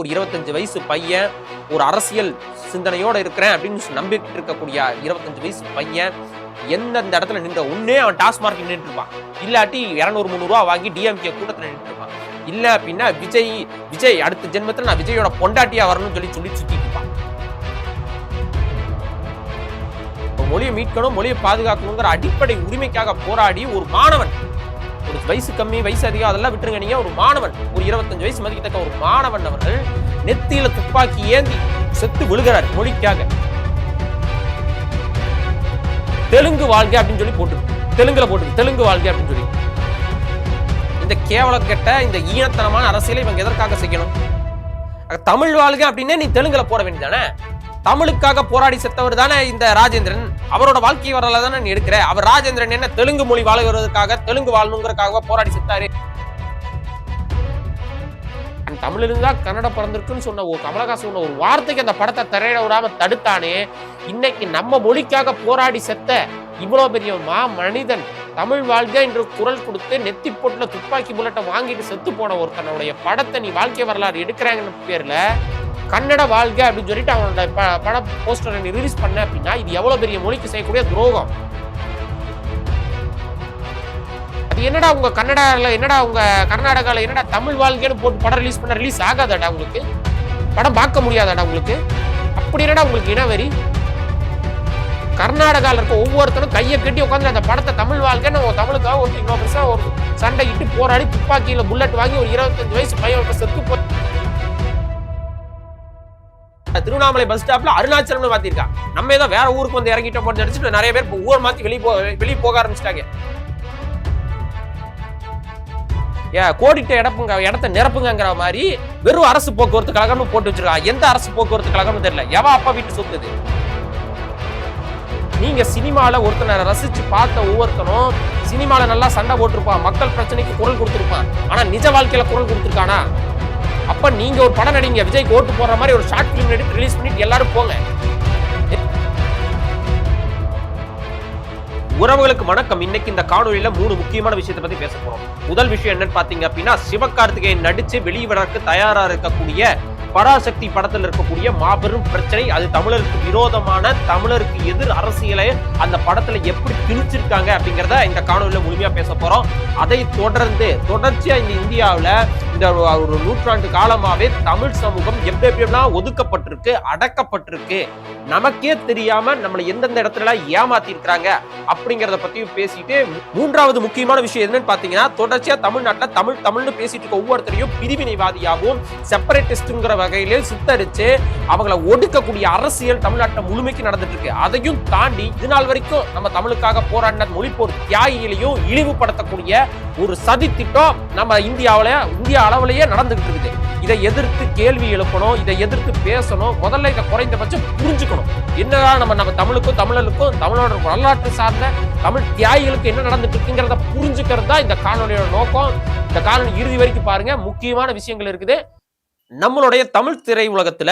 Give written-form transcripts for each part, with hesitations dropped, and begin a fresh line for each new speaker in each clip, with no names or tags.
ஒரு 25 வயசு பையன் ஒரு அரசியல் சிந்தனையோட இருக்கிறேன் அப்படின்னு நம்பிட்டு இருக்கக்கூடிய 25 வயசு பையன் எந்தெந்த இடத்துல நின்ற ஒன்னே அவன் டாஸ்மார்க் நின்று இருப்பான், இல்லாட்டி 200-300 ரூபா வாங்கி டிஎம்கே கூட்டத்தில் நின்று இருப்பான். இல்ல அப்படின்னா விஜய் அடுத்த ஜென்மத்தில் நான் விஜயோட பொண்டாட்டியா வரணும்னு சொல்லி சுத்திட்டு இருப்பான். மொழியை மீட்கணும், மொழியை பாதுகாக்கணுங்கிற அடிப்படை உரிமைக்காக போராடி ஒரு மாணவன், ஒரு வயசு கம்மி வயசு அதிகம் அதெல்லாம் விட்டுருங்க, நீங்க ஒரு மாணவன், ஒரு 25 வயசு மதிக்கத்தக்க ஒரு மாணவன் அவர்கள் நெத்தியில துப்பாக்கி ஏந்தி செத்து விழுகிறார் மொழிக்காக. தெலுங்கு வாழ்க அப்படின்னு சொல்லி போட்டு தெலுங்கு வாழ்க அப்படின்னு சொல்லி இந்த கேவலம் கெட்ட இந்த ஈனத்தனமான அரசியலை இவங்க எதற்காக செய்யணும்? தமிழ் வாழ்க அப்படின்னே நீ தெலுங்குல போட வேண்டியதானே? தமிழுக்காக போராடி செத்தவர் தானே இந்த ராஜேந்திரன். அவரோட வாழ்க்கை வரலாறு தானே நீ எடுக்கிற. அவர் ராஜேந்திரன் என்ன தெலுங்கு மொழி வாழ்கிறதுக்காக, தெலுங்கு வாழணுங்கிறதுக்காக போராடி செத்தாரு. தமிழ் இருந்தா கன்னடம் பிறந்திருக்குன்னு சொன்ன கமலஹாசன் சொன்ன ஒரு வார்த்தைக்கு அந்த படத்தை திரையிட விடாம தடுத்தானே. இன்னைக்கு நம்ம மொழிக்காக போராடி செத்த இவ்வளவு பெரிய மனிதன் தமிழ் வாழ்க என்று குரல் கொடுத்து நெத்தி போட்டுல துப்பாக்கி புல்லட்டை வாங்கிட்டு செத்து போன ஒருத்தனுடைய படத்தை நீ வாழ்க்கை வரலாறு எடுக்கிறாங்கன்னு பேர்ல கன்னட வாழ்க அப்படின்னு சொல்லிட்டு அவனோட பட போஸ்டரை நீ ரிலீஸ் பண்ண அப்படின்னா இது எவ்வளவு பெரிய மொழிக்கு செய்யக்கூடிய துரோகம். அது என்னடா உங்க கன்னடால, என்னடா உங்க கர்நாடகால என்னடா தமிழ் வாழ்க்கைன்னு போட்டு படம் ரிலீஸ் ஆகாதாடா? உங்களுக்கு படம் பார்க்க முடியாதாடா? உங்களுக்கு அப்படி என்னடா உங்களுக்கு இனவெறி? கர்நாடகால இருக்க ஒவ்வொருத்தரும் கையை கட்டி உட்காந்து அந்த படத்தை தமிழ் வாழ்க்கைன்னு தமிழுக்காக ஒரு இன்னொரு பெருசா ஒரு சண்டை இட்டு போராடி துப்பாக்கியில புல்லட் வாங்கி ஒரு 25 வயசு பையன் செத்து போ. திருவண்ணாமலை பஸ் ஸ்டாப்ல அருணாச்சலம்னு மாத்திருக்கான். நம்ம ஏதோ வேற ஊருக்கு வந்து இறங்கிட்ட போட்டு நினைச்சிட்டு நிறைய பேர் ஊர் மாத்தி வெளியே போக ஆரம்பிச்சிட்டாங்க. கோடிட்ட இடத்தை நிரப்புங்கிற மாதிரி வெறும் அரசு போக்குவரத்து கழகம்னு போட்டு வச்சிருக்காங்க. எந்த அரசு போக்குவரத்து கழகம்னு தெரியல. எவா அப்பா வீட்டு சொத்துது? நீங்க சினிமால ஒருத்தனை ரசிச்சு பார்த்த ஒவ்வொருத்தனும் சினிமால நல்லா சண்டை போட்டிருப்பான், மக்கள் பிரச்சனைக்கு குரல் கொடுத்திருப்பான். ஆனா நிஜ வாழ்க்கையில குரல் கொடுத்திருக்கானா? அப்ப நீங்க ஒரு படம் நடிங்க, விஜய்க்கு ஓட்டு போடுற மாதிரி ஒரு ஷார்ட் பிலிம் எடுத்து ரிலீஸ் பண்ணிட்டு எல்லாரும் போங்க. உறவுகளுக்கு வணக்கம். இன்னைக்கு இந்த காணொலியில 3 முக்கியமான விஷயத்தை பத்தி பேச போறோம். முதல் விஷயம் என்னன்னு பாத்தீங்க அப்படின்னா, சிவகார்த்திகேயன் நடிச்சு வெளியிடறதுக்கு தயாரா இருக்கக்கூடிய பராசக்தி படத்தில் இருக்கக்கூடிய மாபெரும் பிரச்சனை. அது தமிழருக்கு விரோதமான, தமிழருக்கு எதிர் அரசியலை அந்த படத்துல எப்படி திணிச்சிருக்காங்க அப்படிங்கிறத இந்த காணொலியில முழுமையா பேச போறோம். அதை தொடர்ச்சியா இந்த இந்தியாவில இந்த ஒரு 100 ஆண்டு காலமாவே தமிழ் சமூகம் எப்படிலாம் ஒதுக்கப்பட்டிருக்கு, அடக்கப்பட்டிருக்கு, நமக்கே தெரியாம நம்மளை எந்தெந்த இடத்துல ஏமாத்தி இருக்கிறாங்க அப்படிங்கறத பத்தியும் பேசிட்டு, மூன்றாவது முக்கியமான விஷயம் என்னன்னு பாத்தீங்கன்னா, தொடர்ச்சியா தமிழ்நாட்டுல தமிழ்னு பேசிட்டு இருக்க ஒவ்வொருத்தரையும் பிரிவினைவாதியாகவும் செப்பரேட்டிஸ்ட்ங்கிற வகையிலே சித்தரிச்சு அவங்களை ஒடுக்கக்கூடிய அரசியல் தமிழ்நாட்டுல முழுமைக்கு நடந்துட்டு இருக்கு. அதையும் தாண்டி இது நாள் வரைக்கும் நம்ம தமிழுக்காக போராடின மொழிப்போர் தியாகிகளையும் இழிவுபடுத்தக்கூடிய ஒரு சதி திட்டம் நம்ம இந்தியா அளவிலேயே நடந்துகிட்டு இருக்குது. இதை எதிர்த்து கேள்வி எழுப்பணும், இதை எதிர்த்து பேசணும். முதல்ல இதை குறைந்தபட்சம் புரிஞ்சுக்கணும். என்னதான் நம்ம தமிழுக்கும் தமிழருக்கும் தமிழோட வரலாற்று சார்ந்த தமிழ் தியாகிகளுக்கு என்ன நடந்துட்டு இருக்குங்கிறத புரிஞ்சுக்கிறது தான் இந்த காணொலியோட நோக்கம். இந்த காணொலி இறுதி வரைக்கும் பாருங்க, முக்கியமான விஷயங்கள் இருக்குது. நம்மளுடைய தமிழ் திரை உலகத்துல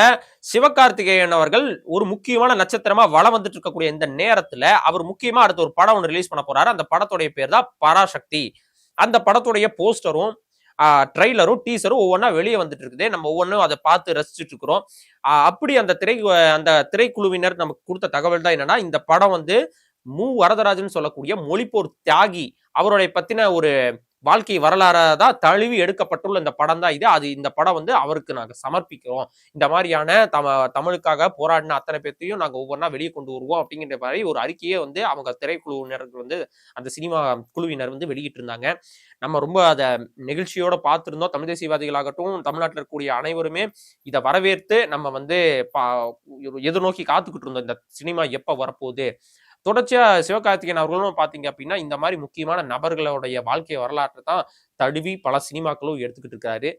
சிவகார்த்திகேயன் அவர்கள் ஒரு முக்கியமான நட்சத்திரமா வளம் வந்துட்டு இருக்கக்கூடிய இந்த நேரத்துல அவர் முக்கியமா அடுத்த ஒரு படம் ஒன்று ரிலீஸ் பண்ண போறாரு. அந்த படத்துடைய பேர் தான் பராசக்தி. அந்த படத்துடைய போஸ்டரும் ட்ரெய்லரும் டீசரும் ஒவ்வொன்றா வெளியே வந்துட்டு இருக்குது. நம்ம ஒவ்வொன்றும் அதை பார்த்து ரசிச்சுட்டு இருக்கிறோம். அப்படி அந்த திரைக்குழுவினர் நமக்கு கொடுத்த தகவல் தான் என்னன்னா, இந்த படம் வந்து வரதராஜன் சொல்லக்கூடிய மொழிப்போர் தியாகி அவருடைய பத்தின ஒரு வாழ்க்கை வரலாறதான் தழுவி எடுக்கப்பட்டுள்ள இந்த படம் தான் இது. இந்த படம் வந்து அவருக்கு நாங்க சமர்ப்பிக்கிறோம். இந்த மாதிரியான தமிழுக்காக போராடின அத்தனை பேர்த்தையும் நாங்க ஒவ்வொன்றா வெளியே கொண்டு வருவோம் அப்படிங்கிற மாதிரி ஒரு அறிக்கையே வந்து அவங்க திரைக்குழுவினர்கள் வந்து அந்த சினிமா குழுவினர் வந்து வெளியிட்டு இருந்தாங்க. நம்ம ரொம்ப அதை நெகிழ்ச்சியோட பார்த்திருந்தோம். தமிழ் தேசியவாதிகளாகட்டும், தமிழ்நாட்டில் இருக்கக்கூடிய அனைவருமே இதை வரவேற்று நம்ம வந்து எதிர்நோக்கி காத்துக்கிட்டு இருந்தோம், இந்த சினிமா எப்ப வரப்போகுது. தொடர்ச்சியா சிவகார்த்திகேயன் அவர்களும் பாத்தீங்க அப்படின்னா இந்த மாதிரி முக்கியமான நபர்களுடைய வாழ்க்கை வரலாற்றை தான் தழுவி பல சினிமாக்களும் எடுத்துக்கிட்டு இருக்காரு.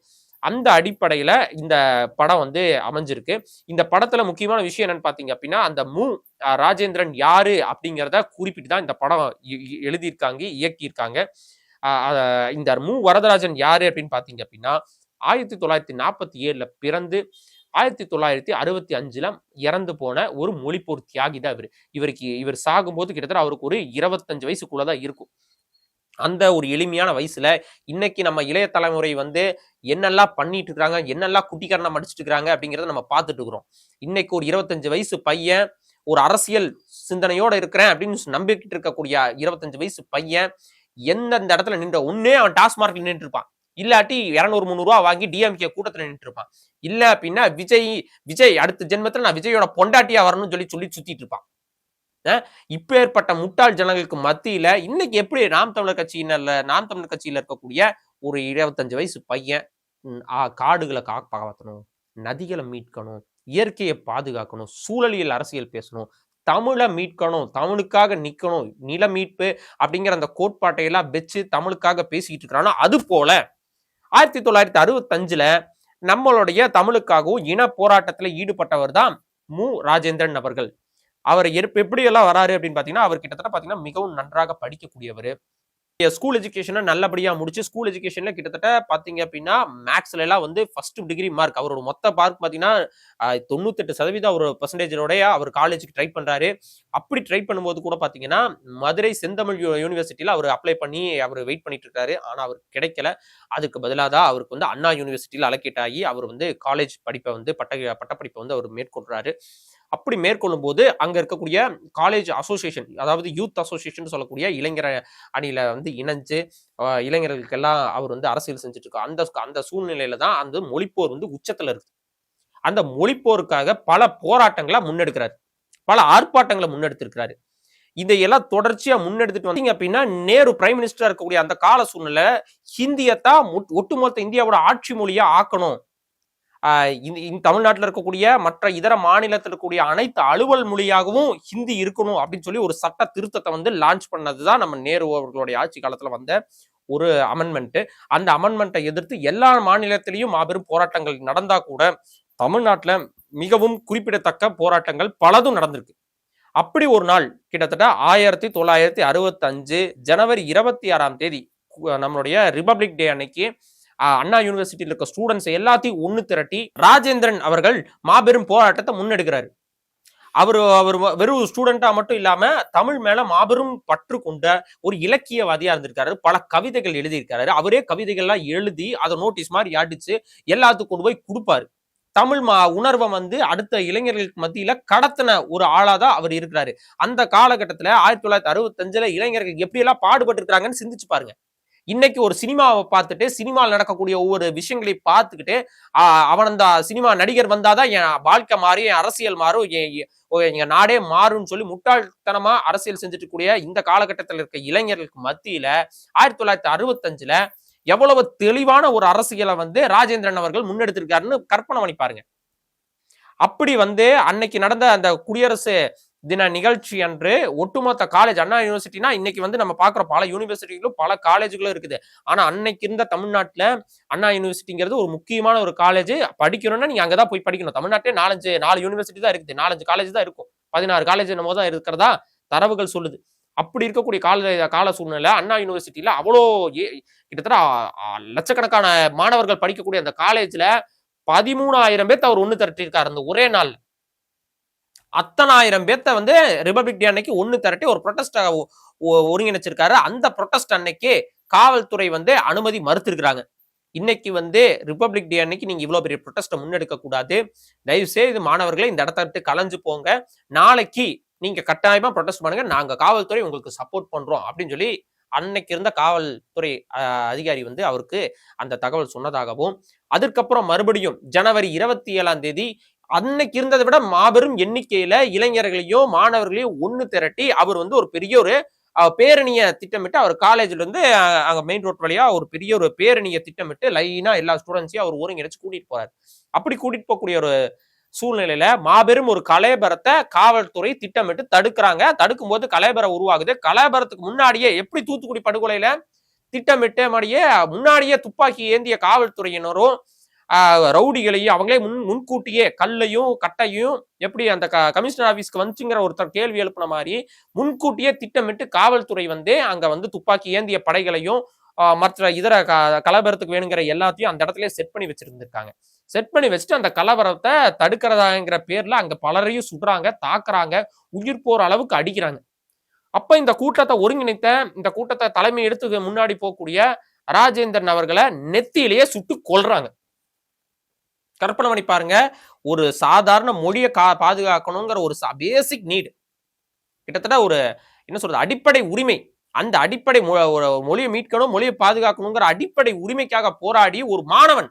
அந்த அடிப்படையில இந்த படம் வந்து அமைஞ்சிருக்கு. இந்த படத்துல முக்கியமான விஷயம் என்னன்னு பாத்தீங்க அப்படின்னா, அந்த ராஜேந்திரன் யாரு அப்படிங்கிறத குறிப்பிட்டு தான் இந்த படம் எழுதியிருக்காங்க, இயக்கியிருக்காங்க. இந்த வரதராஜன் யாரு அப்படின்னு பாத்தீங்க அப்படின்னா, 1947 பிறந்து 1965 இறந்து போன ஒரு மொழிப்போர் தியாகி தான் இவர் சாகும்போது கிட்டத்தட்ட அவருக்கு ஒரு 25 வயசுக்குள்ளதான் இருக்கும். அந்த ஒரு எளிமையான வயசுல இன்னைக்கு நம்ம இளைய தலைமுறை வந்து என்னெல்லாம் பண்ணிட்டு இருக்காங்க, என்னெல்லாம் குட்டிக்கரணம் அடிச்சிட்டு இருக்காங்க அப்படிங்கிறத நம்ம பார்த்துட்டு இருக்கிறோம். இன்னைக்கு ஒரு 25 வயசு பையன் ஒரு அரசியல் சிந்தனையோட இருக்கிறேன் அப்படின்னு நம்பிக்கிட்டு இருக்கக்கூடிய 25 வயசு பையன் எந்தெந்த இடத்துல நின்ற ஒண்ணே அவன் டாஸ்மார்க்ல நின்றுட்டு இருப்பான். இல்லாட்டி 200, 300 வாங்கி டிஎம்கே கூட்டத்துல நின்றுட்டு இருப்பான். இல்ல அப்படின்னா விஜய் அடுத்த ஜென்மத்துல நான் விஜயோட பொண்டாட்டியா வரணும்னு சொல்லி சொல்லி சுத்திட்டு இருப்பான். இப்பேற்பட்ட முட்டாள் ஜனங்களுக்கு மத்தியில இன்னைக்கு எப்படி நாம் தமிழர் கட்சியில இருக்கக்கூடிய ஒரு 25 வயசு பையன் காடுகளை காப்பாற்றணும், நதிகளை மீட்கணும், இயற்கையை பாதுகாக்கணும், சூழலியல் அரசியல் பேசணும், தமிழை மீட்கணும், தமிழுக்காக நிக்கணும், நில மீட்பு அப்படிங்கிற அந்த கோட்பாட்டை எல்லாம் வச்சு தமிழுக்காக பேசிக்கிட்டு இருக்கிறானோ அது போல 1965ல நம்மளுடைய தமிழுக்காகவும் இன போராட்டத்துல ஈடுபட்டவர் தான் ராஜேந்திரன் அவர்கள். அவர் எப்படி எல்லாம் வராரு அப்படின்னு பாத்தீங்கன்னா, அவர் கிட்டத்தட்ட பாத்தீங்கன்னா மிகவும் நன்றாக படிக்கக்கூடியவர். ஸ்கூல் எஜுகேஷனை நல்லபடியா முடிச்சு ஸ்கூல் எஜுகேஷன்ல கிட்டத்தட்ட பாத்தீங்க அப்படின்னா மேக்ஸ்ல எல்லாம் வந்து ஃபர்ஸ்ட் டிகிரி மார்க், அவரோட மொத்த மார்க் பாத்தீங்கன்னா 98% ஒரு பெர்சன்டேஜோடய அவர் காலேஜுக்கு ட்ரை பண்றாரு. அப்படி ட்ரை பண்ணும்போது கூட பாத்தீங்கன்னா மதுரை செந்தமிழ் யூனிவர்சிட்டியில அவர் அப்ளை பண்ணி அவர் வெயிட் பண்ணிட்டு இருக்காரு. ஆனா அவருக்கு கிடைக்கல. அதுக்கு பதிலாக தான் அவருக்கு வந்து அண்ணா யூனிவர்சிட்டியில அலோகேட் ஆகி அவர் வந்து காலேஜ் படிப்பை வந்து பட்டப்படிப்பை வந்து அவர் மேற்கொள்றாரு. அப்படி மேற்கொள்ளும் போது அங்க இருக்கக்கூடிய காலேஜ் அசோசியேஷன், அதாவது யூத் அசோசியேஷன் சொல்லக்கூடிய இளைஞர் அணியில வந்து இணைஞ்சு இளைஞர்களுக்கெல்லாம் அவர் வந்து அரசியல் செஞ்சுட்டு இருக்காரு. அந்த சூழ்நிலையில தான் அந்த மொழிப்போர் வந்து உச்சத்துல இருக்கு. அந்த மொழிப்போருக்காக பல போராட்டங்களை முன்னெடுக்கிறார், பல ஆர்ப்பாட்டங்களை முன்னெடுத்திருக்கிறாரு. இதையெல்லாம் தொடர்ச்சியா முன்னெடுத்துட்டு வந்தீங்க அப்படின்னா நேரு பிரைம் மினிஸ்டரா இருக்கக்கூடிய அந்த கால சூழ்நிலை ஹிந்தியத்தான் ஒட்டுமொத்த இந்தியாவோட ஆட்சி மொழியா ஆக்கணும், தமிழ்நாட்டில் இருக்கக்கூடிய மற்ற இதர மாநிலத்தில் இருக்கக்கூடிய அனைத்து அலுவல் மொழியாகவும் ஹிந்தி இருக்கணும் அப்படின்னு சொல்லி ஒரு சட்ட திருத்தத்தை வந்து லான்ச் பண்ணதுதான் நம்ம நேரு அவர்களுடைய ஆட்சி காலத்துல வந்த ஒரு அமெண்ட்மெண்ட். அந்த அமெண்ட்மெண்ட்டை எதிர்த்து எல்லா மாநிலத்திலையும் மாபெரும் போராட்டங்கள் நடந்தா கூட தமிழ்நாட்டுல மிகவும் குறிப்பிடத்தக்க போராட்டங்கள் பலதும் நடந்திருக்கு. அப்படி ஒரு நாள் கிட்டத்தட்ட 1965 ஜனவரி 26 நம்மளுடைய ரிபப்ளிக் டே அன்னைக்கு அண்ணா யூனிவர்சிட்டியில் இருக்க ஸ்டூடெண்ட்ஸ் எல்லாத்தையும் ஒண்ணு திரட்டி ராஜேந்திரன் அவர்கள் மாபெரும் போராட்டத்தை முன்னெடுக்கிறாரு. அவர் வெறும் ஸ்டூடெண்டா மட்டும் இல்லாம தமிழ் மேல மாபெரும் பற்று கொண்ட ஒரு இலக்கியவாதியா இருந்திருக்காரு. பல கவிதைகள் எழுதியிருக்காரு. அவரே கவிதைகள்லாம் எழுதி அதை நோட்டீஸ் மாதிரி அடிச்சு எல்லாத்துக்கும் கொண்டு போய் கொடுப்பாரு. தமிழ் உணர்வை வந்து அடுத்த இளைஞர்களுக்கு மத்தியில கடத்தின ஒரு ஆளாதான் அவர் இருக்கிறாரு. அந்த காலகட்டத்துல 1965 இளைஞர்கள் எப்படி எல்லாம் பாடுபட்டு இருக்காங்கன்னு சிந்திச்சு பாருங்க. இன்னைக்கு ஒரு சினிமாவை பார்த்துட்டு சினிமாவில் நடக்கக்கூடிய ஒவ்வொரு விஷயங்களை பார்த்துக்கிட்டு அவன் அந்த சினிமா நடிகர் வந்தாதான் என் வாழ்க்கை மாறி என் அரசியல் மாறும், எங்க நாடே மாறும்னு சொல்லி முட்டாள்தனமா அரசியல் செஞ்சுட்டு கூடிய இந்த காலகட்டத்தில் இருக்க இளைஞர்களுக்கு மத்தியில 1965 எவ்வளவு தெளிவான ஒரு அரசியலை வந்து ராஜேந்திரன் அவர்கள் முன்னெடுத்திருக்காருன்னு கற்பனை பண்ணி பாருங்க. அப்படி வந்து அன்னைக்கு நடந்த அந்த குடியரசு தின நிகழ்ச்சி அன்று ஒட்டுமொத்த காலேஜ், அண்ணா யூனிவர்சிட்டினா இன்னைக்கு வந்து நம்ம பாக்குற பல யூனிவர்சிட்டிகளும் பல காலேஜுகளும் இருக்குது. ஆனா அன்னைக்கு இருந்த தமிழ்நாட்டுல அண்ணா யூனிவர்சிட்டிங்கிறது ஒரு முக்கியமான ஒரு காலேஜ். படிக்கணும்னா நீங்க அங்கதான் போய் படிக்கணும். தமிழ்நாட்டிலே 4 யூனிவர்சிட்டி தான் இருக்குது, 4 காலேஜ் தான் இருக்கும், 16 காலேஜ் என்னமோ தான் இருக்கிறதா தரவுகள் சொல்லுது. அப்படி இருக்கக்கூடிய கால சூழ்நிலை அண்ணா யூனிவர்சிட்டியில அவ்வளோ கிட்டத்தட்ட லட்சக்கணக்கான மாணவர்கள் படிக்கக்கூடிய அந்த காலேஜ்ல 13,000 பேர்த்த அவர் ஒண்ணு திரட்டியிருக்காரு அந்த ஒரே நாள். அத்தனை ஆயிரம் பேர்த்த வந்து ரிபப்ளிக் டே அன்னைக்கு ஒண்ணு திரட்டி ஒரு ப்ரொடெஸ்ட் ஒருங்கிணைச்சிருக்காரு. அந்த ப்ரொடெஸ்ட் அன்னைக்கு காவல்துறை வந்து அனுமதி மறுத்திருக்கிறாங்க. இன்னைக்கு வந்து ரிபப்ளிக் டே அன்னைக்கு நீங்க இவ்வளவு பெரிய ப்ரொடெஸ்ட்டை முன்னெடுக்க கூடாது, தயவு செய்து மாணவர்களை இந்த இடத்த விட்டு கலைஞ்சு போங்க, நாளைக்கு நீங்க கட்டாயமா ப்ரொடெஸ்ட் பண்ணுங்க, நாங்க காவல்துறை உங்களுக்கு சப்போர்ட் பண்றோம் அப்படின்னு சொல்லி அன்னைக்கு இருந்த காவல்துறை அதிகாரி வந்து அவருக்கு அந்த தகவல் சொன்னதாகவும், அதுக்கப்புறம் மறுபடியும் ஜனவரி 27 அன்னைக்கு இருந்ததை விட மாபெரும் எண்ணிக்கையில இளைஞர்களையும் மாணவர்களையும் ஒண்ணு திரட்டி அவர் வந்து ஒரு பெரிய ஒரு பேரணியை திட்டமிட்டு அவர் காலேஜ்ல இருந்து அங்க மெயின் ரோட் வழியா ஒரு பெரிய ஒரு பேரணியை திட்டமிட்டு லைனா எல்லா ஸ்டூடெண்ட்ஸையும் அவர் ஒருங்கிணைச்சு கூட்டிட்டு போறாரு. அப்படி கூட்டிட்டு போகக்கூடிய ஒரு சூழ்நிலையில மாபெரும் ஒரு கலேபரத்தை காவல்துறை திட்டமிட்டு தடுக்கிறாங்க. தடுக்கும் போது கலேபரம் உருவாகுது. கலேபரத்துக்கு முன்னாடியே எப்படி தூத்துக்குடி படுகொலையில திட்டமிட்ட மாதிரியே முன்னாடியே துப்பாக்கி ஏந்திய காவல்துறையினரும் ரவுடிகளையும் அவங்களே முன்கூட்டியே கல்லையும் கட்டையும் எப்படி அந்த கமிஷனர் ஆபீஸ்க்கு வந்துச்சுங்கிற ஒருத்தர் கேள்வி எழுப்பின மாதிரி முன்கூட்டியே திட்டமிட்டு காவல்துறை வந்து அங்க வந்து துப்பாக்கி ஏந்திய படைகளையும் மற்ற இதர கலவரத்துக்கு வேணுங்கிற எல்லாத்தையும் அந்த இடத்துல செட் பண்ணி வச்சிருந்திருக்காங்க. செட் பண்ணி வச்சுட்டு அந்த கலவரத்தை தடுக்கிறதாங்கிற பேர்ல அங்க பலரையும் சுடுறாங்க, தாக்குறாங்க, உயிர் போற அளவுக்கு அடிக்கிறாங்க. அப்ப இந்த கூட்டத்தை ஒருங்கிணைத்த, இந்த கூட்டத்தை தலைமை எடுத்து முன்னாடி போகக்கூடிய ராஜேந்திரன் அவர்களை நெத்தியிலேயே சுட்டு கொல்றாங்க. கற்பனை பண்ணி பாருங்க. ஒரு சாதாரண மொழியை பாதுகாக்கணுங்கிற ஒரு பேசிக் நீடு, கிட்டத்தட்ட ஒரு என்ன சொல்றது, அடிப்படை உரிமை. அந்த அடிப்படை மொழியை மீட்கணும், மொழியை பாதுகாக்கணுங்கிற அடிப்படை உரிமைக்காக போராடி ஒரு மாணவன்,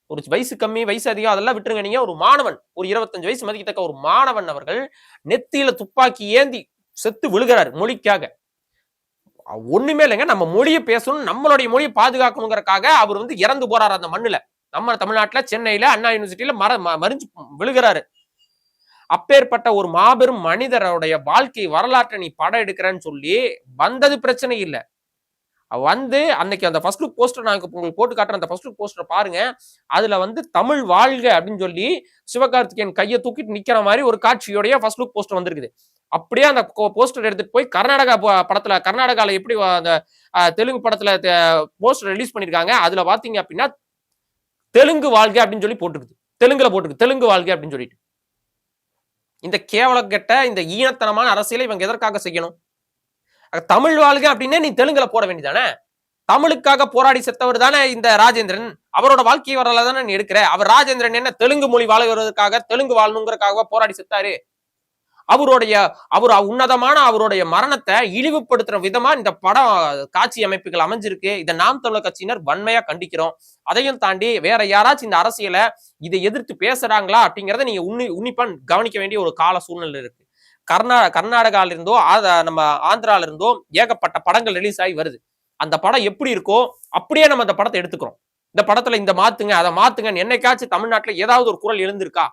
ஒரு வயசு கம்மி வயசு அதிகம் அதெல்லாம் விட்டுருங்க, நீங்க ஒரு மாணவன், ஒரு 25 வயசு மதிக்கத்தக்க ஒரு மாணவன் அவர்கள் நெத்தியில துப்பாக்கி ஏந்தி செத்து விழுகிறார் மொழிக்காக. ஒண்ணுமே இல்லைங்க, நம்ம மொழியை பேசணும், நம்மளுடைய மொழியை பாதுகாக்கணுங்கிறக்காக அவர் வந்து இறந்து போறாரு அந்த மண்ணுல. நம்ம தமிழ்நாட்டுல சென்னையில அண்ணா யூனிவர்சிட்டியில மறிஞ்சு விழுகிறாரு. அப்பேற்பட்ட ஒரு மாபெரும் மனிதருடைய வாழ்க்கை வரலாற்றை நீ படம் எடுக்கிறேன்னு சொல்லி வந்தது பிரச்சனை இல்லை. வந்து அன்னைக்கு அந்த ஃபர்ஸ்ட் லுக் போஸ்டர் நான் உங்களுக்கு போட்டு காட்டுறேன். அந்த ஃபர்ஸ்ட் லுக் போஸ்டர் பாருங்க. அதுல வந்து தமிழ் வாழ்க அப்படின்னு சொல்லி சிவகார்த்திகேயன் கையை தூக்கிட்டு நிக்கிற மாதிரி ஒரு காட்சியோடைய ஃபர்ஸ்ட் லுக் போஸ்டர் வந்திருக்குது. அப்படியே அந்த போஸ்டர் எடுத்துட்டு போய் கர்நாடகா படத்துல, கர்நாடகால எப்படி அந்த தெலுங்கு படத்துல போஸ்டர் ரிலீஸ் பண்ணிருக்காங்க, அதுல பாத்தீங்க அப்படின்னா தெலுங்கு வாழ்க அப்படின்னு சொல்லி போட்டுருக்குது. தெலுங்குல போட்டுருக்கு தெலுங்கு வாழ்க அப்படின்னு சொல்லிட்டு. இந்த கேவலக்கெட்ட இந்த ஈனத்தனமான அரசியலை இவங்க எதற்காக செய்யணும்? தமிழ் வாழ்க அப்படின்னே நீ தெலுங்குல போட வேண்டியதானே? தமிழுக்காக போராடி செத்தவர் தானே இந்த ராஜேந்திரன். அவரோட வாழ்க்கை வரலாறு தானே நீ எடுக்கிற. அவர் ராஜேந்திரன் என்ன தெலுங்கு மொழி வாழுகிறதுக்காக, தெலுங்கு வாழணுங்கிறதுக்காக போராடி செத்தாரு? அவர் உன்னதமான அவருடைய மரணத்தை இழிவுபடுத்துற விதமா இந்த படம் காட்சி அமைப்புகள் அமைஞ்சிருக்கு. இதை நாம் தமிழர் கட்சியினர் வன்மையா கண்டிக்கிறோம். அதையும் தாண்டி வேற யாராச்சும் இந்த அரசியலை இதை எதிர்த்து பேசுறாங்களா அப்படிங்கறத நீங்க உன்னிப்பா கவனிக்க வேண்டிய ஒரு கால சூழ்நிலை இருக்கு. கர்நாடகால இருந்தோ நம்ம ஆந்திரால இருந்தோ ஏகப்பட்ட படங்கள் ரிலீஸ் ஆகி வருது. அந்த படம் எப்படி இருக்கோ அப்படியே நம்ம அந்த படத்தை எடுத்துக்கிறோம். இந்த படத்துல இந்த மாத்துங்க அதை மாத்துங்க, என்னைக்காச்சும் தமிழ்நாட்டுல ஏதாவது ஒரு குரல் எழுந்திருக்கா?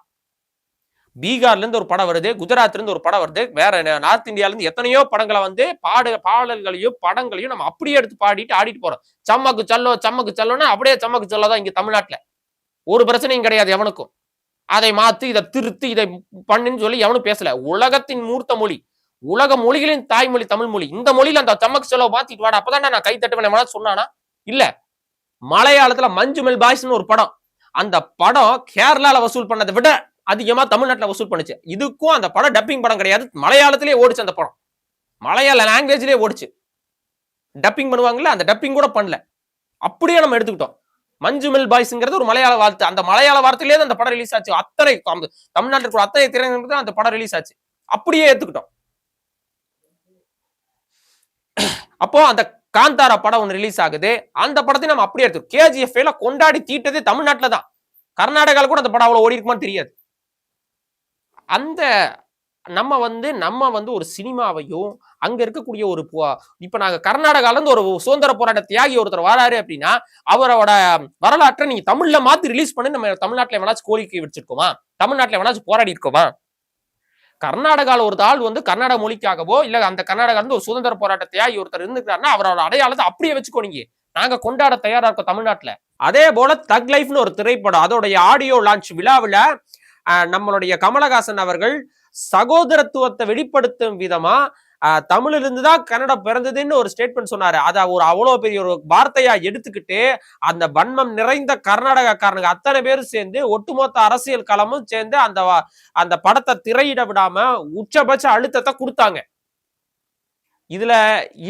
பீகார்ல இருந்து ஒரு படம் வருது, குஜராத்ல இருந்து ஒரு படம் வருது, வேற நார்த் இந்தியால இருந்து எத்தனையோ படங்களை வந்து பாடல்களையும் படங்களையும் நம்ம அப்படியே எடுத்து பாடிட்டு ஆடிட்டு போறோம். சம்மக்கு சல்லோன்னா அப்படியே சம்மக்கு சொல்லதான் இங்க தமிழ்நாட்டுல. ஒரு பிரச்சனையும் கிடையாது எவனுக்கும். அதை மாத்து, இதை திருத்து, இதை பண்ணுன்னு சொல்லி எவனும் பேசல. உலகத்தின் மூர்த்த மொழி, உலக மொழிகளின் தாய்மொழி தமிழ் மொழி. இந்த மொழியில அந்த சம்மக்கு செலவு மாத்திட்டு வாடா, அப்பதான் நான் கை தட்டுவேன் சொன்னானா? இல்ல. மலையாளத்துல மஞ்சுமெல் பாய்ஸ்னு ஒரு படம், அந்த படம் கேரளால வசூல் பண்ணதை விட அதிகமா தமிழ்நாட்டுல வசூல் பண்ணுச்சு. இதுக்கும் அந்த படம் டப்பிங் படம் கிடையாது, மலையாளத்திலே ஓடிச்சு. அந்த படம் மலையாள லாங்குவேஜ்லயே ஓடிச்சு. டப்பிங் பண்ணுவாங்கல்ல, அந்த டப்பிங் கூட பண்ணல. அப்படியே நம்ம எடுத்துக்கிட்டோம். மஞ்சுமெல் பாய்ஸ்ங்கிறது ஒரு மலையாள வார்த்தை. அந்த மலையாள வார்த்தையிலே அந்த படம் ரிலீஸ் ஆச்சு. அத்தனை தமிழ்நாட்டுக்கு அத்தனை திரையரங்குகளுக்கு அந்த படம் ரிலீஸ் ஆச்சு. அப்படியே எடுத்துக்கிட்டோம். அப்போ அந்த காந்தாரா படம் ஒன்று ரிலீஸ் ஆகுது. அந்த படத்தை நம்ம அப்படியே எடுத்துக்கோம். கேஜிஎஃப் கொண்டாடி தீட்டதே தமிழ்நாட்டுல தான். கர்நாடகால கூட அந்த படம் அவ்வளவு ஓடி இருக்குமான்னு தெரியாது. அந்த நம்ம வந்து ஒரு சினிமாவையும் அங்க இருக்கக்கூடிய ஒரு இப்ப நாங்க கர்நாடகால இருந்து ஒரு சுதந்திர போராட்ட தியாகி ஒருத்தர் வராரு அப்படின்னா அவரோட வரலாற்றை நீங்க தமிழ்ல மாத்தி ரிலீஸ் பண்ணி நம்ம தமிழ்நாட்டுல எவனாச்சும் கோரிக்கை வச்சிருக்கோமா? தமிழ்நாட்டுல எவனாச்சும் போராடி இருக்கோமா? கர்நாடகால ஒரு ஆள் வந்து கர்நாடக மொழிக்காகவோ இல்ல அந்த கர்நாடகா இருந்து ஒரு சுதந்திர போராட்ட தியாகி ஒருத்தர் இருந்துக்கிறாருன்னா அவரோட அடையாளத்தை அப்படியே வச்சுக்கோங்க. நாங்க கொண்டாட தயாரா இருக்கோம் தமிழ்நாட்டுல. அதே போல தக் லைஃப்னு ஒரு திரைப்படம், அதோடைய ஆடியோ லான்ச் விழாவில் நம்மளுடைய கமலஹாசன் அவர்கள் சகோதரத்துவத்தை வெளிப்படுத்தும் விதமா தமிழிலிருந்து தான் கன்னடம் பிறந்ததுன்னு ஒரு ஸ்டேட்மெண்ட் சொன்னாரு. அதை அவ்வளவு பெரிய ஒரு வார்த்தையா எடுத்துக்கிட்டு அந்த வன்மம் நிறைந்த கர்நாடகாக்காரனுங்க அத்தனை பேரும் சேர்ந்து ஒட்டுமொத்த அரசியல் களமும் சேர்ந்து அந்த படத்தை திரையிட விடாம உச்சபட்ச அழுத்தத்தை கொடுத்தாங்க. இதுல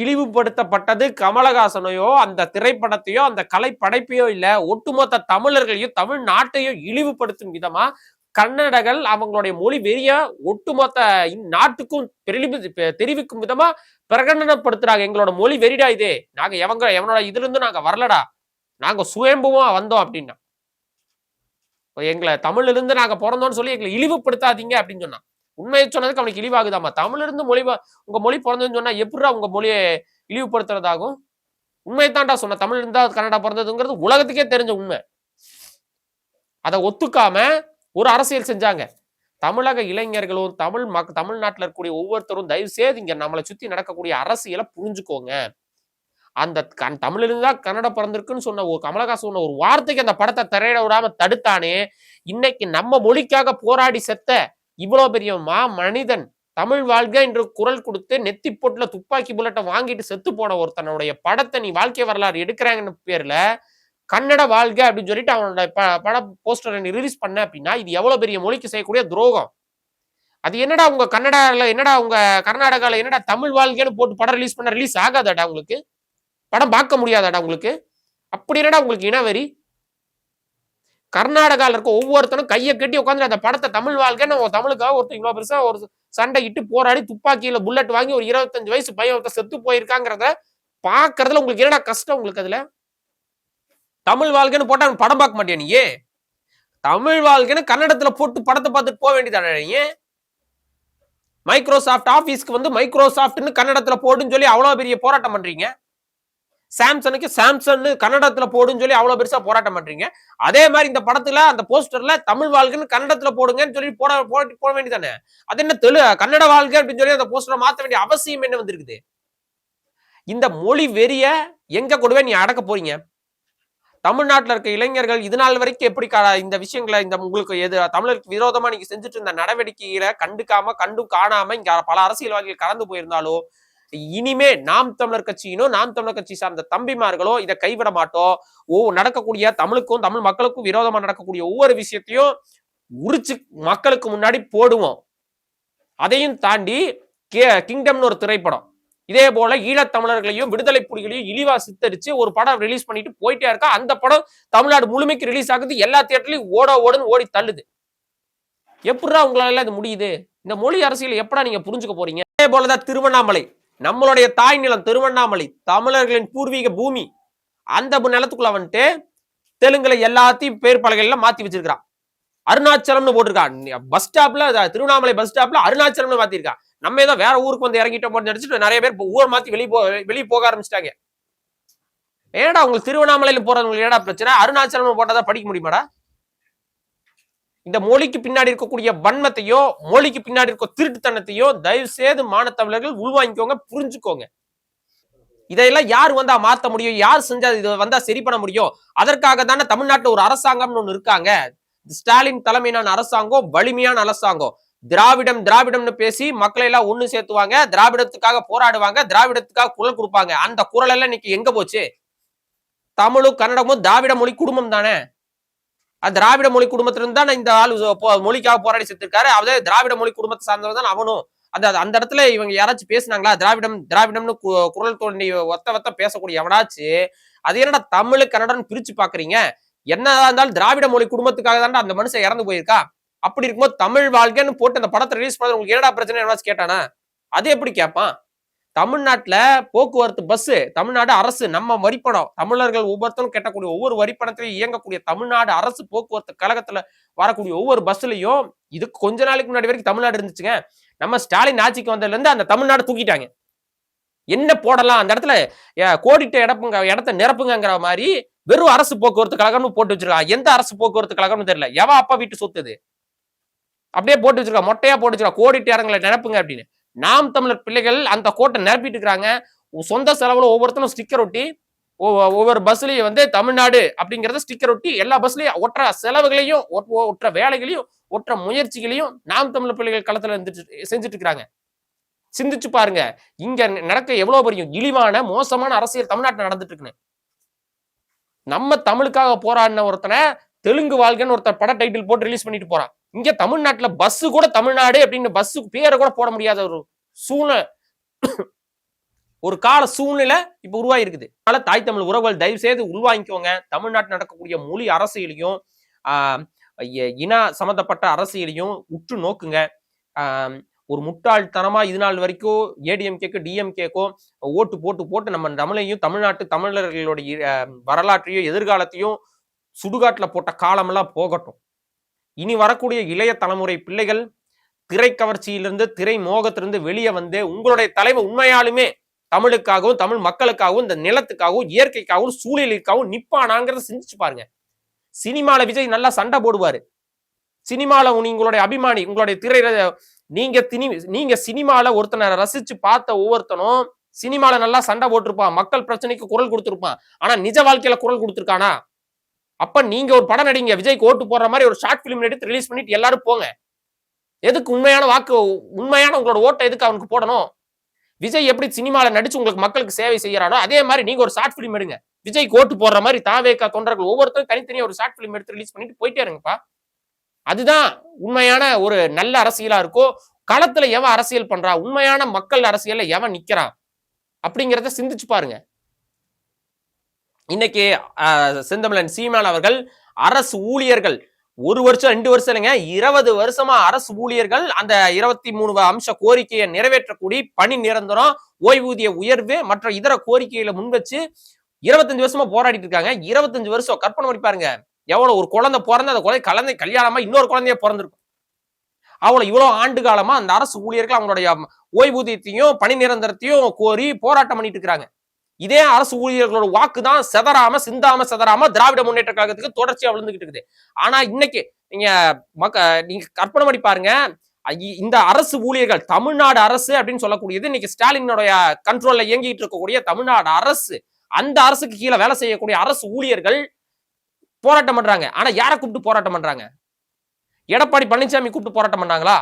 இழிவுபடுத்தப்பட்டது கமலஹாசனையோ அந்த திரைப்படத்தையோ அந்த கலை படைப்பையோ இல்ல, ஒட்டுமொத்த தமிழர்களையும் தமிழ்நாட்டையும் இழிவுபடுத்தும் விதமா கன்னடர்கள் அவங்களுடைய மொழி வெறிய ஒட்டுமொத்த நாட்டுக்கும் தெரிவிக்கும் விதமா பிரகடனப்படுத்துறாங்க. எங்களோட மொழி வெறிடா இதே, நாங்க எவனோட இதுல இருந்து நாங்க வரலடா, நாங்க சுயம்புவா வந்தோம் அப்படின்னா, எங்களை தமிழ்ல இருந்து நாங்க பிறந்தோம்னு சொல்லி எங்களை இழிவுபடுத்தாதீங்க அப்படின்னு சொன்னா. உண்மையை சொன்னதுக்கு அவனுக்கு இழிவாகுதாமா? தமிழ்ல இருந்து உங்க மொழி பிறந்ததுன்னு சொன்னா எப்படிடா உங்க மொழியை இழிவுபடுத்துறதாகும்? உண்மையைத்தான்டா சொன்ன. தமிழ் இருந்தா கன்னடா பிறந்ததுங்கிறது உலகத்துக்கே தெரிஞ்ச உண்மை. அதை ஒத்துக்காம ஒரு அரசியல் செஞ்சாங்க. தமிழக இளைஞர்களும் தமிழ்நாட்டில் இருக்கக்கூடிய ஒவ்வொருத்தரும் தயவு செய்து இங்க நம்மளை சுத்தி நடக்கக்கூடிய அரசியலை புரிஞ்சுக்கோங்க. அந்த தமிழிலிருந்து தான் கன்னடம் பிறந்திருக்குன்னு சொன்ன ஒரு கமலஹாசன் சொன்ன ஒரு வார்த்தைக்கு அந்த படத்தை திரையிட விடாம தடுத்தானே, இன்னைக்கு நம்ம மொழிக்காக போராடி செத்த இவ்வளவு பெரிய மனிதன் தமிழ் வாழ்க என்று குரல் கொடுத்து நெத்தி போட்டுல துப்பாக்கி புல்லட்டை வாங்கிட்டு செத்து போன ஒருத்தனுடைய படத்தை நீ வாழ்க்கை வரலாறு எடுக்கிறாங்கன்னு பேர்ல கன்னட வாழ்க அப்படின்னு சொல்லிட்டு அவனோட பட போஸ்டரை ரிலீஸ் பண்ண அப்படின்னா இது எவ்வளவு பெரிய மொழிக்கு செய்யக்கூடிய துரோகம். அது என்னடா உங்க கன்னடால, என்னடா உங்க கர்நாடகால என்னடா தமிழ் வாழ்க்கைன்னு போட்டு படம் ரிலீஸ் பண்ண ரிலீஸ் ஆகாதாடா உங்களுக்கு? படம் பார்க்க முடியாதாடா உங்களுக்கு? அப்படி என்னடா உங்களுக்கு இனவெறி? கர்நாடகால இருக்க ஒவ்வொருத்தனும் கையை கட்டி உட்காந்து அந்த படத்தை தமிழ் வாழ்க்கைன்னு தமிழுக்காக ஒருத்தர் இவ்வளவு பெருசா ஒரு சண்டை இட்டு போராடி துப்பாக்கியில புல்லட் வாங்கி ஒரு 25 வயசு பையன் ஒருத்தர் செத்து போயிருக்காங்கிறத பாக்குறதுல உங்களுக்கு என்னடா கஷ்டம் உங்களுக்கு? அதுல தமிழ் வாழ்க்கைன்னு போட்டா படம் பார்க்க மாட்டியா நீ? தமிழ் வாழ்க்கைன்னு கன்னடத்துல போட்டு படத்தை பார்த்துட்டு போக வேண்டியதானே நீ? மைக்ரோசாஃப்ட் ஆபீஸ்க்கு வந்து மைக்ரோசாஃப்ட்னு கன்னடத்துல போடுன்னு சொல்லி அவ்வளவு பெரிய போராட்டம் பண்றீங்க. சாம்சனுக்கு சாம்சங் கன்னடத்துல போடுன்னு சொல்லி அவ்வளவு பெருசா போராட்டம் பண்றீங்க. அதே மாதிரி இந்த படத்துல அந்த போஸ்டர்ல தமிழ் வாழ்க்கைன்னு கன்னடத்துல போடுங்கன்னு சொல்லி போட வேண்டியதானே? அது என்ன கன்னட வாழ்க்கை அப்படின்னு சொல்லி அந்த போஸ்டரை மாத்த வேண்டிய அவசியம் என்ன வந்திருக்குது? இந்த மொழி வெறிய எங்க கொண்டு நீ அடக்க போறீங்க? தமிழ்நாட்டில் இருக்க இளைஞர்கள் இது நாள் வரைக்கும் எப்படி இந்த விஷயங்களை இந்த உங்களுக்கு தமிழருக்கு விரோதமா நீங்க செஞ்சுட்டு இருந்த நடவடிக்கையில கண்டும் காணாம இங்க பல அரசியல்வாதிகள் கலந்து போயிருந்தாலோ, இனிமே நாம் தமிழர் கட்சியினோ நாம் தமிழர் கட்சி சார்ந்த தம்பிமார்களோ இதை கைவிட மாட்டோம். நடக்கக்கூடிய தமிழுக்கும் தமிழ் மக்களுக்கும் விரோதமா நடக்கக்கூடிய ஒவ்வொரு விஷயத்தையும் உரிச்சு மக்களுக்கு முன்னாடி போடுவோம். அதையும் தாண்டி கிங்டம்னு ஒரு திரைப்படம் இதே போல ஈழத்தமிழர்களையும் விடுதலை புலிகளையும் இழிவா சித்தரிச்சு ஒரு படம் ரிலீஸ் பண்ணிட்டு போயிட்டே இருக்கா. அந்த படம் தமிழ்நாடு முழுமைக்கு ரிலீஸ் ஆகுது. எல்லா தியேட்டர்லயும் ஓடுன்னு ஓடி தள்ளுது. எப்படா உங்களால இது முடியுது? இந்த மொழி அரசியல் எப்படா நீங்க புரிஞ்சுக்க போறீங்க? அதே போலதான் திருவண்ணாமலை, நம்மளுடைய தாய் நிலம் திருவண்ணாமலை, தமிழர்களின் பூர்வீக பூமி. அந்த நிலத்துக்குள்ள வந்துட்டு தெலுங்குல எல்லாத்தையும் பேர் பலகையில மாத்தி வச்சிருக்கான். அருணாச்சலம்னு போட்டிருக்கான். பஸ் ஸ்டாப்ல திருவண்ணாமலை பஸ் ஸ்டாப்ல அருணாச்சலம்னு மாத்திருக்கான். நம்ம ஏதோ வேற ஊருக்கு வந்து இறங்கிட்டோம் நினைச்சிட்டு நிறைய பேர் ஊர் மாத்தி வெளியே போக ஆரம்பிச்சிட்டாங்க. ஏடா உங்களுக்கு திருவண்ணாமலையில போறவங்களுக்கு ஏடா பிரச்சனை? அருணாச்சலம் போட்டதா படிக்க முடியுமாடா? இந்த மொழிக்கு பின்னாடி இருக்கக்கூடிய வன்மத்தையோ மொழிக்கு பின்னாடி இருக்க திருட்டுத்தனத்தையோ தயவு செய்து மானத்தமிழர்கள் உள்வாங்கிக்கோங்க, புரிஞ்சுக்கோங்க. இதையெல்லாம் யார் வந்தா மாத்த முடியும்? யார் செஞ்சா இது வந்தா சரி பண்ண முடியும்? அதற்காக தானே தமிழ்நாட்டுல ஒரு அரசாங்கம்னு ஒண்ணு இருக்காங்க. ஸ்டாலின் தலைமையிலான அரசாங்கம் வலிமையான அரசாங்கம். திராவிடம்னு பேசி மக்களை எல்லாம் ஒண்ணு சேர்த்துவாங்க, திராவிடத்துக்காக போராடுவாங்க, திராவிடத்துக்காக குரல் கொடுப்பாங்க. அந்த குரல் எல்லாம் இன்னைக்கு எங்க போச்சு? தமிழும் கன்னடமும் திராவிட மொழி குடும்பம் தானே. திராவிட மொழி குடும்பத்திலிருந்து தான் இந்த ஆள் மொழிக்காக போராடி செத்துருக்காரு. அதே திராவிட மொழி குடும்பத்தை சார்ந்தவர் தான் அவனும். அந்த இடத்துல இவங்க யாராச்சும் பேசினாங்களா? திராவிடம்னு குரல் தோண்டி ஒத்த பேசக்கூடிய எவனாச்சு அது என்னடா தமிழ் கன்னடம் பிரிச்சு பாக்குறீங்க? என்னதான் இருந்தாலும் திராவிட மொழி குடும்பத்துக்காக தான் அந்த மனுஷன் இறந்து போயிருக்கா. அப்படி இருக்கும்போது தமிழ் வாழ்க்கைன்னு போட்டு அந்த படத்தை ரிலீஸ் பண்ண உங்களுக்கு என்னடா பிரச்சனை எவ்வளவு கேட்டானா? அது எப்படி கேட்பான்? தமிழ்நாட்டுல போக்குவரத்து பஸ், தமிழ்நாடு அரசு நம்ம வரிப்பணம், தமிழர்கள் ஒவ்வொருத்தரும் கட்டக்கூடிய ஒவ்வொரு வரிப்பணத்திலையும் இயங்கக்கூடிய தமிழ்நாடு அரசு போக்குவரத்து கழகத்துல வரக்கூடிய ஒவ்வொரு பஸ்லயும் இதுக்கு கொஞ்ச நாளைக்கு முன்னாடி வரைக்கும் தமிழ்நாடு இருந்துச்சுங்க. நம்ம ஸ்டாலின் ஆட்சிக்கு வந்ததுல இருந்து அந்த தமிழ்நாடு தூக்கிட்டாங்க. என்ன போடலாம் அந்த இடத்துல கோடிட்ட இடத்தை நிரப்புங்கிற மாதிரி வெறும் அரசு போக்குவரத்து கழகம்னு போட்டு வச்சிருக்காங்க. எந்த அரசு போக்குவரத்து கழகம்னு தெரியல. எவ அப்பா வீட்டு சொத்துது அப்படியே போட்டு வச்சிருக்கா, மொட்டையா போட்டு வச்சிருக்கா, கோடிட்டு இடங்களை நிரப்புங்க அப்படின்னு. நாம் தமிழர் பிள்ளைகள் அந்த கோட்டை நிரப்பிட்டு இருக்கிறாங்க. சொந்த செலவுல ஒவ்வொருத்தரும் ஸ்டிக்கர் ஒட்டி ஒவ்வொரு பஸ்லயும் வந்து தமிழ்நாடு அப்படிங்கறத ஸ்டிக்கர் ஒட்டி எல்லா பஸ்லயும் ஒற்ற செலவுகளையும் ஒற்ற வேலைகளையும் ஒற்ற முயற்சிகளையும் நாம் தமிழர் பிள்ளைகள் களத்துல செஞ்சுட்டு இருக்கிறாங்க. சிந்திச்சு பாருங்க, இங்க நடக்க எவ்வளவு பெரிய இழிவான மோசமான அரசியல் தமிழ்நாட்டில் நடந்துட்டு இருக்குன்னு. நம்ம தமிழுக்காக போராடின ஒருத்தனை தெலுங்கு வாழ்க்கைன்னு ஒருத்தர் பட டைட்டில் போட்டு ரிலீஸ் பண்ணிட்டு போறான். இங்க தமிழ்நாட்டுல பஸ் கூட தமிழ்நாடு அப்படின்னு பஸ் பேரை கூட போட முடியாத ஒரு சூழ்நிலை, ஒரு கால சூழ்நிலை இப்ப உருவாயிருக்குது. அதனால தாய் தமிழ் உறவுகள் தயவு செய்து உள்வாங்கிக்கோங்க. தமிழ்நாட்டில் நடக்கக்கூடிய மொழி அரசியலையும் இன சம்பந்தப்பட்ட அரசியலையும் உற்று நோக்குங்க. ஒரு முட்டாள்தனமா இது நாள் வரைக்கும் ஏடிஎம்கேக்கும் டிஎம்கேக்கும் ஓட்டு போட்டு நம்ம நம்மளையும் தமிழ்நாட்டு தமிழர்களுடைய வரலாற்றையும் எதிர்காலத்தையும் சுடுகாட்டுல போட்ட காலமெல்லாம் போகட்டும். இனி வரக்கூடிய இளைய தலைமுறை பிள்ளைகள் திரை கவர்ச்சியிலிருந்து திரை மோகத்திலிருந்து வெளியே வந்து உங்களுடைய தலைமை உண்மையாலுமே தமிழுக்காகவும் தமிழ் மக்களுக்காகவும் இந்த நிலத்துக்காகவும் இயற்கைக்காகவும் சூழலுக்காகவும் நிப்பானாங்கிறத சிந்திச்சு பாருங்க. சினிமால விஜய் நல்லா சண்டை போடுவாரு. சினிமால உங்களுடைய அபிமானி உங்களுடைய திரை நீங்க சினிமால ஒருத்தனை ரசிச்சு பார்த்த ஒவ்வொருத்தனும் சினிமால நல்லா சண்டை போட்டிருப்பான், மக்கள் பிரச்சனைக்கு குரல் கொடுத்திருப்பான். ஆனா நிஜ வாழ்க்கையில குரல் கொடுத்திருக்கானா? அப்ப நீங்க ஒரு படம் நடிங்க, விஜய்க்கு ஓட்டு போடுற மாதிரி ஒரு ஷார்ட் பிலிம் எடுத்து ரிலீஸ் பண்ணிட்டு எல்லாரும் போங்க. எதுக்கு உண்மையான உங்களோட ஓட்டை எதுக்கு அவனுக்கு போடணும்? விஜய் எப்படி சினிமால நடிச்சு உங்களுக்கு மக்களுக்கு சேவை செய்யறானோ அதே மாதிரி நீங்க ஒரு ஷார்ட் பிலிம் எடுங்க. விஜய்க்கு ஓட்டு போடுற மாதிரி தாவேகா தொண்டர்கள் ஒவ்வொருத்தரும் தனித்தனியா ஒரு ஷார்ட் பிலிம் எடுத்து ரிலீஸ் பண்ணிட்டு போயிட்டே இருங்கப்பா. அதுதான் உண்மையான ஒரு நல்ல அரசியலா இருக்கும். களத்துல எவன் அரசியல் பண்றா, உண்மையான மக்கள் அரசியல்ல எவன் நிக்கிறான் அப்படிங்கிறத சிந்திச்சு பாருங்க. இன்னைக்கு செந்தமிழன் சீமான் அவர்கள் அரசு ஊழியர்கள் 1 வருஷம் 2 வருஷம் இல்லைங்க, 20 வருஷமா அரசு ஊழியர்கள் அந்த 23 அம்ச கோரிக்கையை நிறைவேற்றக்கூடிய பணி நிரந்தரம், ஓய்வூதிய உயர்வு மற்ற இதர கோரிக்கைகளை முன் வச்சு 25 வருஷமா போராடிட்டு இருக்காங்க. 25 வருஷம் கற்பனை பண்ணி பாருங்க. எவ்வளவு ஒரு குழந்தை பிறந்து அந்த குழந்தை கல்யாணமா இன்னொரு குழந்தைய பிறந்திருக்கும். அவ்வளவு இவ்வளவு ஆண்டு காலமா அந்த அரசு ஊழியர்கள் அவங்களுடைய ஓய்வூதியத்தையும் பணி நிரந்தரத்தையும் கோரி போராட்டம் பண்ணிட்டு இருக்காங்க. இதே அரசு ஊழியர்களோட வாக்கு தான் சிந்தாம திராவிட முன்னேற்ற கழகத்துக்கு தொடர்ச்சியா விழுந்துகிட்டு இருக்குது. ஆனா இன்னைக்கு நீங்க நீங்க கற்பனை பண்ணி பாருங்க, இந்த அரசு ஊழியர்கள் தமிழ்நாடு அரசு அப்படின்னு சொல்லக்கூடியது இன்னைக்கு ஸ்டாலினுடைய கண்ட்ரோல்ல இயங்கிட்டு இருக்கக்கூடிய தமிழ்நாடு அரசு, அந்த அரசுக்கு கீழே வேலை செய்யக்கூடிய அரசு ஊழியர்கள் போராட்டம் பண்றாங்க. ஆனா யாரை கூப்பிட்டு போராட்டம் பண்றாங்க? எடப்பாடி பழனிசாமி கூப்பிட்டு போராட்டம் பண்ணாங்களா?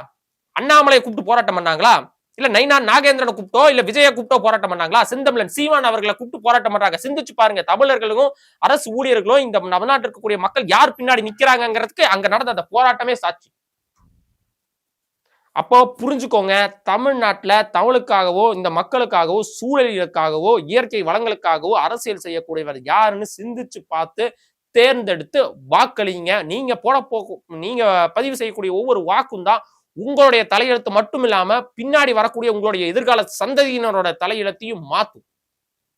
அண்ணாமலை கூப்பிட்டு போராட்டம் பண்ணாங்களா? இல்ல நைனா நாகேந்திரனை கூப்பிட்டோ இல்ல விஜய கூப்பிட்டோ போராட்டம் பண்ணாங்களா? செந்தமிழன் சீமான் அவர்களை கூப்பிட்டு போராட்டம் பண்றாங்க. சிந்திச்சு பாருங்க, தமிழர்களும் அரசு ஊழியர்களும் இந்த தமிழ்நாட்டில் இருக்கக்கூடிய மக்கள் யார் பின்னாடி நிக்கிறாங்கிறதுக்கு அங்க நடந்த அந்த போராட்டமே சாட்சி. அப்போ புரிஞ்சுக்கோங்க, தமிழ்நாட்டுல தமிழுக்காகவோ இந்த மக்களுக்காகவோ சூழலுக்காகவோ இயற்கை வளங்களுக்காகவோ அரசியல் செய்யக்கூடியவர் யாருன்னு சிந்திச்சு பார்த்து தேர்ந்தெடுத்து வாக்களிங்க. நீங்க பதிவு செய்யக்கூடிய ஒவ்வொரு வாக்கும் தான் உங்களுடைய தலையெழுத்து மட்டும் இல்லாம பின்னாடி வரக்கூடிய உங்களுடைய எதிர்கால சந்ததியினரோட தலையெழுத்தையும் மாத்தும்.